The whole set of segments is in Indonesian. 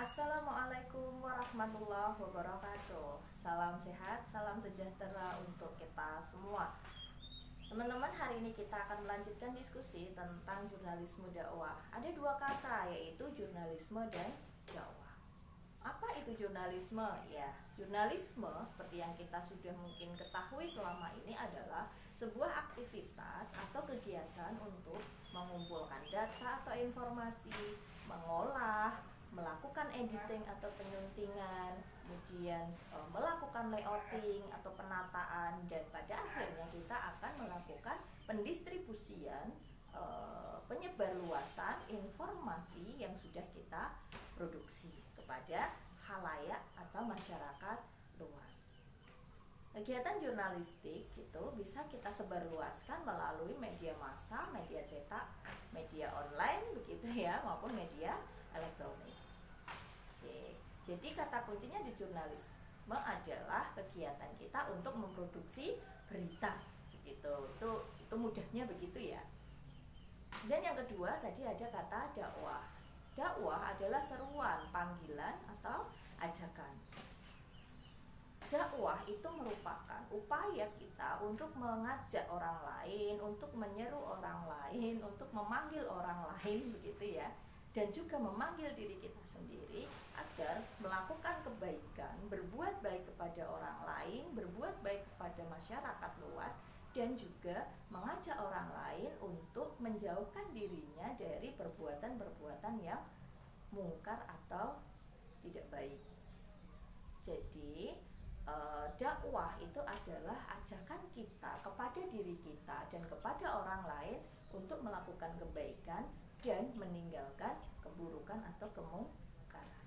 Assalamualaikum warahmatullahi wabarakatuh. Salam sehat, salam sejahtera untuk kita semua. Teman-teman, hari ini kita akan melanjutkan diskusi tentang jurnalisme dakwah. Ada dua kata, yaitu jurnalisme dan dakwah. Apa itu jurnalisme? Ya, jurnalisme seperti yang kita sudah mungkin ketahui selama ini adalah sebuah aktivitas atau kegiatan untuk mengumpulkan data atau informasi, mengolah, melakukan editing atau penyuntingan, kemudian melakukan layouting atau penataan, dan pada akhirnya kita akan melakukan pendistribusian, penyebarluasan informasi yang sudah kita produksi kepada khalayak atau masyarakat luas. Kegiatan jurnalistik itu bisa kita sebarluaskan melalui media massa, media cetak, media online begitu ya, maupun media elektronik. Oke, jadi kata kuncinya di jurnalisme adalah kegiatan kita untuk memproduksi berita begitu. Itu mudahnya begitu ya. Dan yang kedua tadi ada kata dakwah. Dakwah adalah seruan, panggilan atau ajakan. Dakwah itu merupakan upaya kita untuk mengajak orang lain, untuk menyeru orang lain, untuk memanggil orang lain begitu ya. Dan juga memanggil diri kita sendiri agar melakukan kebaikan, berbuat baik kepada orang lain, berbuat baik kepada masyarakat luas, dan juga mengajak orang lain untuk menjauhkan dirinya dari perbuatan-perbuatan yang mungkar atau tidak baik. Jadi dakwah itu adalah ajakan kita kepada diri kita dan kepada orang lain untuk melakukan kebaikan dan meninggalkan keburukan atau kemungkaran.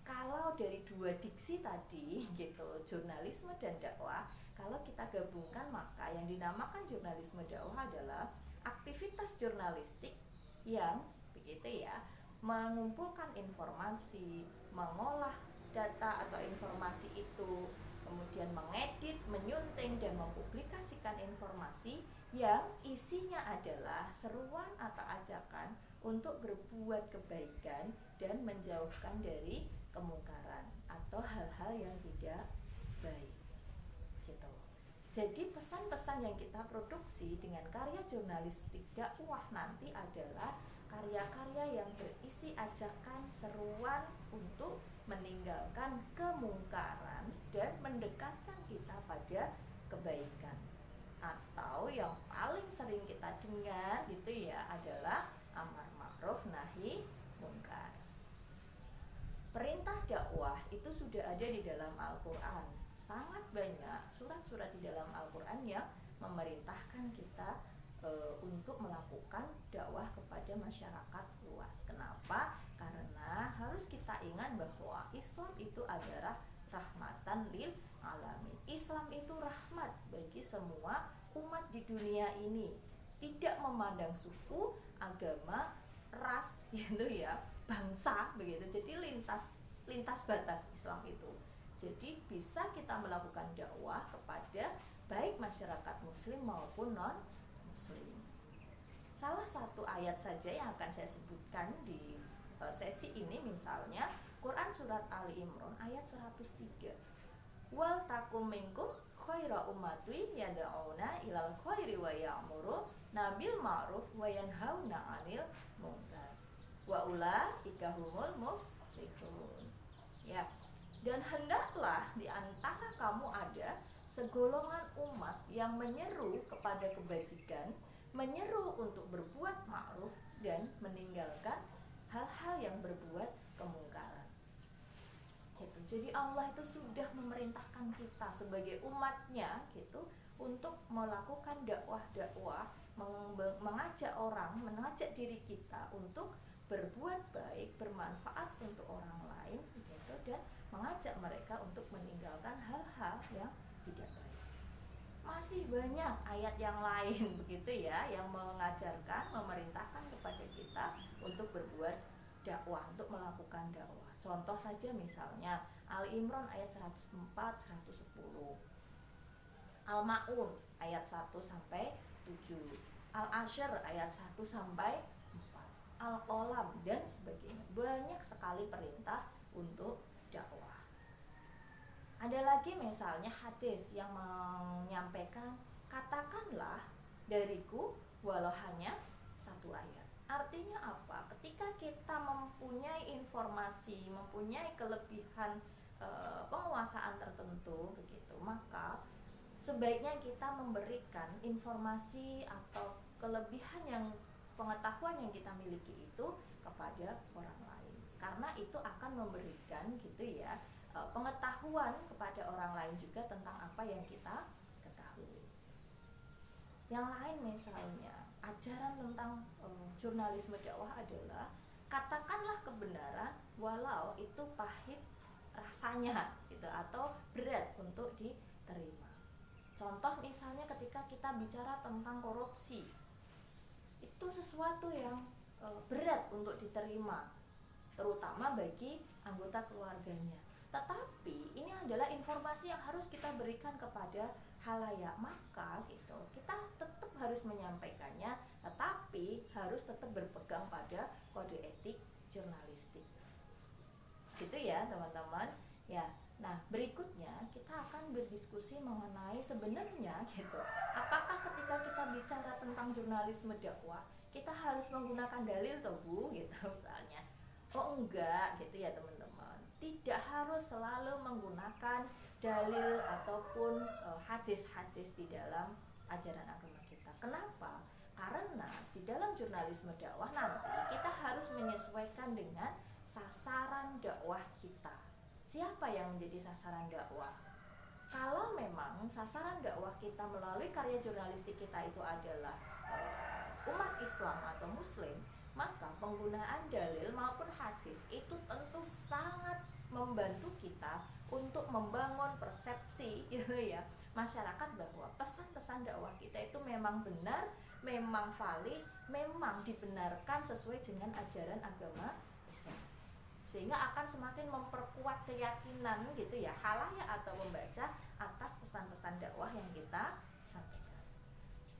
Kalau dari dua diksi tadi gitu, jurnalisme dan dakwah, kalau kita gabungkan maka yang dinamakan jurnalisme dakwah adalah aktivitas jurnalistik yang begitu ya, mengumpulkan informasi, mengolah data atau informasi itu, kemudian mengedit, menyunting, dan mempublikasikan informasi yang isinya adalah seruan atau ajakan untuk berbuat kebaikan dan menjauhkan dari kemungkaran atau hal-hal yang tidak baik gitu. Jadi pesan-pesan yang kita produksi dengan karya jurnalistik dakwah nanti adalah karya-karya yang berisi ajakan, seruan untuk meninggalkan kemungkaran dan mendekatkan kita pada kebaikan. Atau yang paling sering kita dengar gitu ya adalah amar ma'ruf nahi mungkar. Perintah dakwah itu sudah ada di dalam Al-Quran. Sangat banyak surat-surat di dalam Al-Quran yang memerintahkan kita untuk melakukan dakwah kepada masyarakat luas. Kenapa? Karena harus kita ingat bahwa Islam itu adalah rahmatan lil alamin. Islam itu rahmat bagi semua umat di dunia ini, tidak memandang suku, agama, ras gitu ya, bangsa begitu. Jadi lintas batas Islam itu. Jadi bisa kita melakukan dakwah kepada baik masyarakat muslim maupun non muslim. Salah satu ayat saja yang akan saya sebutkan di sesi ini misalnya Quran surat Ali Imran ayat 103. Wal takum minkum khaira ummati yad'una ilal khairi wa ya'muru nabil ma'ruf wa yanhauna 'anil munkar wa ulaika humul muflihun. Ya. Dan hendaklah di antara kamu ada segolongan umat yang menyeru kepada kebajikan, menyeru untuk berbuat ma'ruf dan meninggalkan hal-hal yang berbuat kemungkaran. Gitu. Jadi Allah itu sudah memerintahkan kita sebagai umatnya gitu untuk melakukan dakwah-dakwah, mengajak orang, mengajak diri kita untuk berbuat baik, bermanfaat untuk orang lain gitu, dan mengajak mereka untuk meninggalkan hal-hal yang tidak baik. Masih banyak ayat yang lain begitu ya, yang mengajarkan, memerintahkan kepada kita untuk berbuat dakwah, untuk melakukan dakwah. Contoh saja misalnya Ali Imran ayat 104, 110, Al-Ma'un ayat 1 sampai 7, Al-Asyr ayat 1 sampai 4. al-qalam dan sebagainya. Banyak sekali perintah untuk dakwah. Ada lagi misalnya hadis yang menyampaikan, katakanlah dariku walau hanya satu ayat. Artinya apa? Ketika kita mempunyai informasi, mempunyai kelebihan penguasaan tertentu begitu, maka sebaiknya kita memberikan informasi atau kelebihan yang pengetahuan yang kita miliki itu kepada orang lain, karena itu akan memberikan gitu ya pengetahuan kepada orang lain juga tentang apa yang kita ketahui. Yang lain misalnya ajaran tentang jurnalisme dakwah adalah, katakanlah kebenaran walau itu pahit rasanya gitu atau berat untuk diterima. Contoh misalnya ketika kita bicara tentang korupsi, itu sesuatu yang berat untuk diterima, terutama bagi anggota keluarganya. Tetapi ini adalah informasi yang harus kita berikan kepada halayak, maka gitu kita tetap harus menyampaikannya, tetapi harus tetap berpegang pada kode etik jurnalistik. Gitu ya teman-teman. Ya, nah berikutnya kita akan berdiskusi mengenai sebenarnya gitu, apakah ketika kita bicara tentang jurnalisme dakwah kita harus menggunakan dalil toh Bu gitu misalnya. Oh enggak gitu ya teman-teman, tidak harus selalu menggunakan dalil ataupun hadis-hadis di dalam ajaran agama kita. Kenapa? Karena di dalam jurnalisme dakwah nanti kita harus menyesuaikan dengan sasaran dakwah kita. Siapa yang menjadi sasaran dakwah? Kalau memang sasaran dakwah kita melalui karya jurnalistik kita itu adalah umat Islam atau Muslim, maka penggunaan dalil maupun hadis itu tentu sangat membantu kita untuk membangun persepsi gitu ya masyarakat bahwa pesan-pesan dakwah kita itu memang benar, memang valid, memang dibenarkan sesuai dengan ajaran agama Islam, sehingga akan semakin memperkuat keyakinan gitu ya halayak atau membaca atas pesan-pesan dakwah yang kita sampaikan.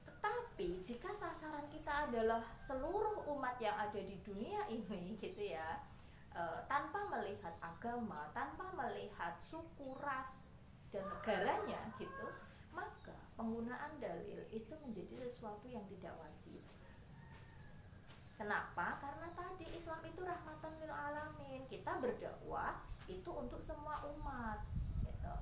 Tetapi jika sasaran kita adalah seluruh umat yang ada di dunia ini gitu ya, tanpa melihat agama, tanpa melihat suku, ras, dan negaranya gitu, maka penggunaan dalil itu menjadi sesuatu yang tidak wajib. Kenapa? Karena tadi Islam itu rahmatan lil alamin. Kita berdakwah itu untuk semua umat gitu.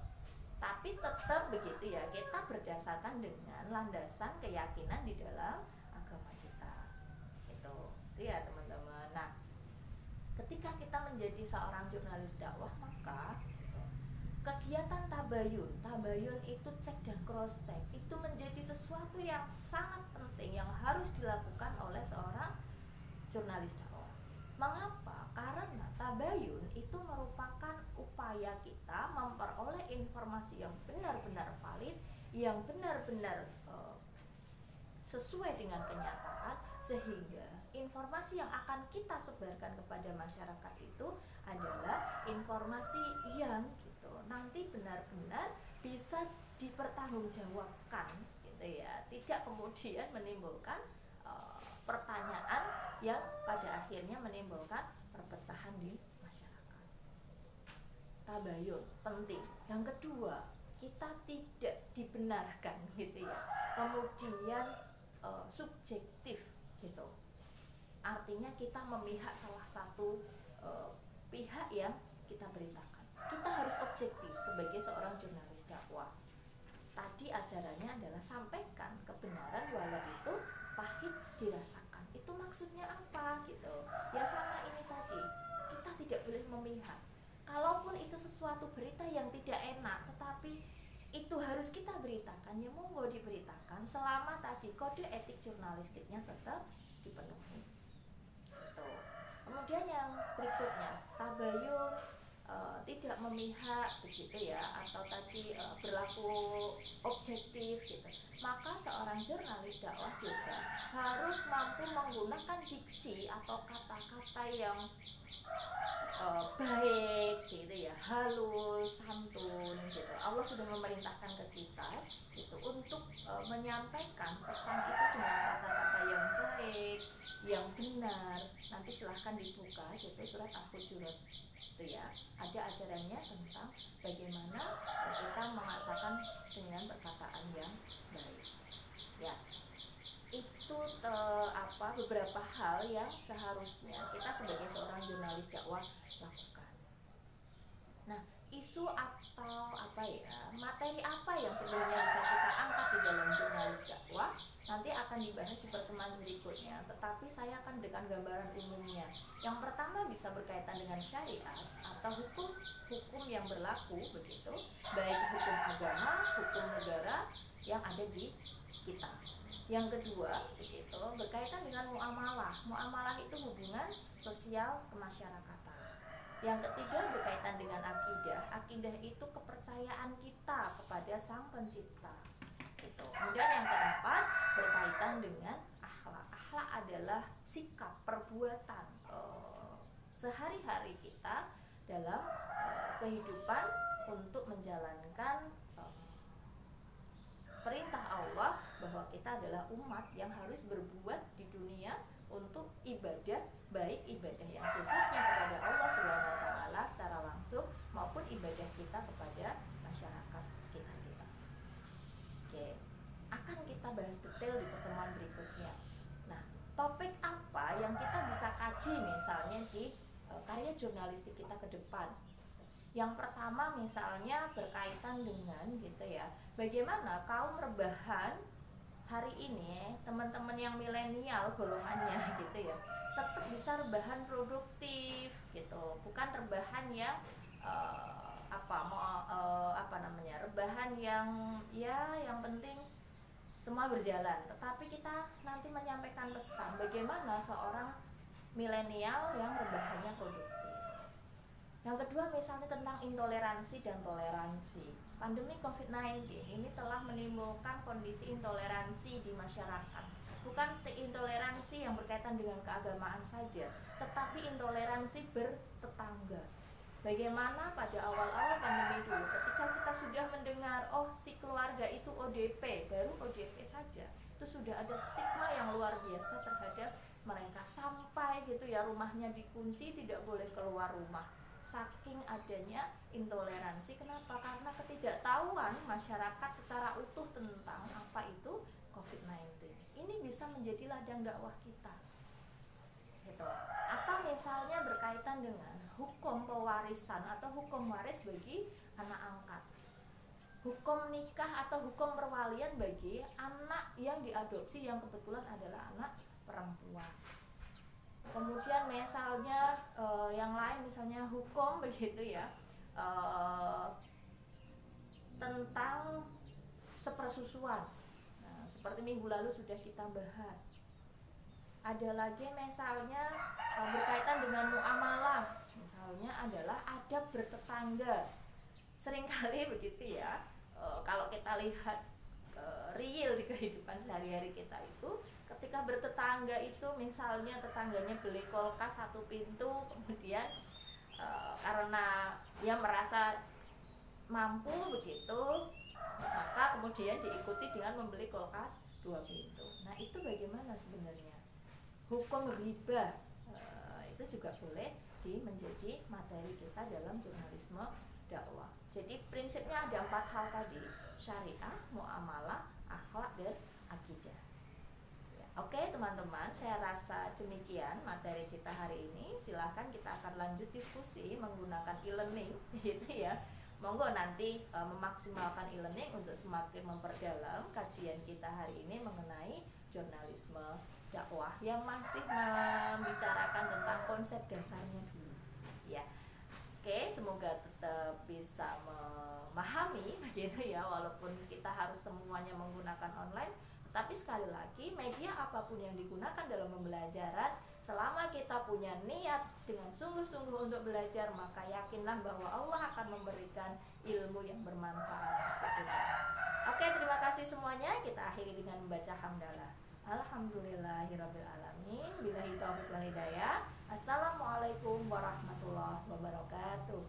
Tapi tetap begitu ya, kita berdasarkan dengan landasan keyakinan di dalam agama kita. Itu ya teman-teman. Nah, ketika kita menjadi seorang jurnalis dakwah, maka kegiatan tabayun itu cek dan cross check itu menjadi sesuatu yang sangat penting yang harus dilakukan oleh seorang jurnalis dakwah. Mengapa? Karena tabayun itu merupakan upaya kita memperoleh informasi yang benar-benar valid, yang benar-benar sesuai dengan kenyataan, sehingga informasi yang akan kita sebarkan kepada masyarakat itu adalah informasi yang gitu nanti benar-benar bisa dipertanggungjawabkan gitu ya, tidak kemudian menimbulkan pertanyaan yang pada akhirnya menimbulkan perpecahan di masyarakat. Tabayun penting. Yang kedua, kita tidak dibenarkan gitu ya, kemudian subjektif gitu. Artinya kita memihak salah satu pihak yang kita beritakan. Kita harus objektif sebagai seorang jurnalis dakwah. Tadi ajarannya adalah sampaikan kebenaran walau itu pahit dirasakan. Itu maksudnya apa gitu? Ya sama ini tadi, kita tidak boleh memihak. Kalaupun itu sesuatu berita yang tidak enak, tetapi itu harus kita beritakan, ya monggo diberitakan selama tadi kode etik jurnalistiknya tetap dipenuhi. Kemudian yang berikutnya, tabayun tidak memihak begitu ya, atau tadi berlaku objektif gitu. Maka seorang jurnalis dakwah juga harus mampu menggunakan diksi atau kata-kata yang baik gitu ya, halus, santun gitu. Allah sudah memerintahkan ke kita gitu untuk menyampaikan pesan itu dengan kata-kata yang baik, yang benar. Nah, akan dibuka gitu surat Al-Hujurat itu ya, ada ajarannya tentang bagaimana kita mengatakan dengan perkataan yang baik ya. Itu beberapa hal yang seharusnya kita sebagai seorang jurnalis dakwah lakukan. Nah, isu atau materi apa yang sebenarnya bisa kita angkat di dalam jurnalis dakwah nanti akan dibahas di pertemuan berikutnya, tetapi saya akan berikan gambaran umumnya. Yang pertama bisa berkaitan dengan syariat atau hukum yang berlaku begitu, baik hukum agama, hukum negara yang ada di kita. Yang kedua begitu berkaitan dengan muamalah. Muamalah itu hubungan sosial kemasyarakatan. Yang ketiga berkaitan dengan akidah. Akidah itu kepercayaan kita kepada Sang Pencipta. Itu. Kemudian yang keempat berkaitan dengan akhlak. Akhlak adalah sikap, perbuatan sehari-hari kita dalam kehidupan untuk menjalankan perintah Allah bahwa kita adalah umat yang harus berbuat di dunia untuk ibadah, baik ibadah yang sifatnya kepada Allah Subhanahu wa taala secara langsung maupun ibadah kita kepada masyarakat sekitar kita. Oke, akan kita bahas detail di pertemuan berikutnya. Nah, topik apa yang kita bisa kaji misalnya di karya jurnalistik kita ke depan? Yang pertama misalnya berkaitan dengan gitu ya, bagaimana kaum rebahan hari ini, teman-teman yang milenial golongannya gitu ya, tetap bisa rebahan produktif gitu, bukan rebahan yang rebahan yang yang penting semua berjalan, tetapi kita nanti menyampaikan pesan bagaimana seorang milenial yang rebahannya produktif. Yang kedua misalnya tentang intoleransi dan toleransi. Pandemi COVID-19 ini telah menimbulkan kondisi intoleransi di masyarakat. Bukan intoleransi yang berkaitan dengan keagamaan saja, tetapi intoleransi bertetangga. Bagaimana pada awal-awal pandemi dulu ketika kita sudah mendengar si keluarga itu ODP, baru ODP saja, itu sudah ada stigma yang luar biasa terhadap mereka, sampai gitu ya rumahnya dikunci, tidak boleh keluar rumah. Saking adanya intoleransi. Kenapa? Karena ketidaktahuan masyarakat secara utuh tentang apa itu COVID-19. Ini bisa menjadi ladang dakwah kita gitu. Atau misalnya berkaitan dengan hukum pewarisan atau hukum waris bagi anak angkat, hukum nikah atau hukum perwalian bagi anak yang diadopsi yang kebetulan adalah anak perempuan. Kemudian misalnya yang lain misalnya hukum begitu ya, tentang sepersusuan. Nah, seperti minggu lalu sudah kita bahas. Ada lagi misalnya berkaitan dengan muamalah, misalnya adalah adab bertetangga. Seringkali begitu ya, kalau kita lihat real di kehidupan sehari-hari kita itu, ketika bertetangga itu misalnya tetangganya beli kulkas satu pintu, kemudian karena dia merasa mampu begitu, maka kemudian diikuti dengan membeli kulkas 2 pintu. Nah, itu bagaimana sebenarnya? Hukum riba itu juga boleh menjadi materi kita dalam jurnalisme dakwah. Jadi prinsipnya ada 4 hal tadi: syariah, muamalah, akhlak, dan akidah. Oke teman-teman, saya rasa demikian materi kita hari ini. Silahkan kita akan lanjut diskusi menggunakan e-learning gitu ya. Monggo nanti memaksimalkan e-learning untuk semakin memperdalam kajian kita hari ini mengenai jurnalisme dakwah yang masih membicarakan tentang konsep dasarnya dulu ya. Oke, semoga tetap bisa memahami begitu ya, walaupun kita harus semuanya menggunakan online. Tapi sekali lagi, media apapun yang digunakan dalam pembelajaran, selama kita punya niat dengan sungguh-sungguh untuk belajar, maka yakinlah bahwa Allah akan memberikan ilmu yang bermanfaat. Oke, terima kasih semuanya. Kita akhiri dengan membaca hamdalah. Alhamdulillahirrabbilalamin. Billahi taufiq wal hidayah. Assalamualaikum warahmatullahi wabarakatuh.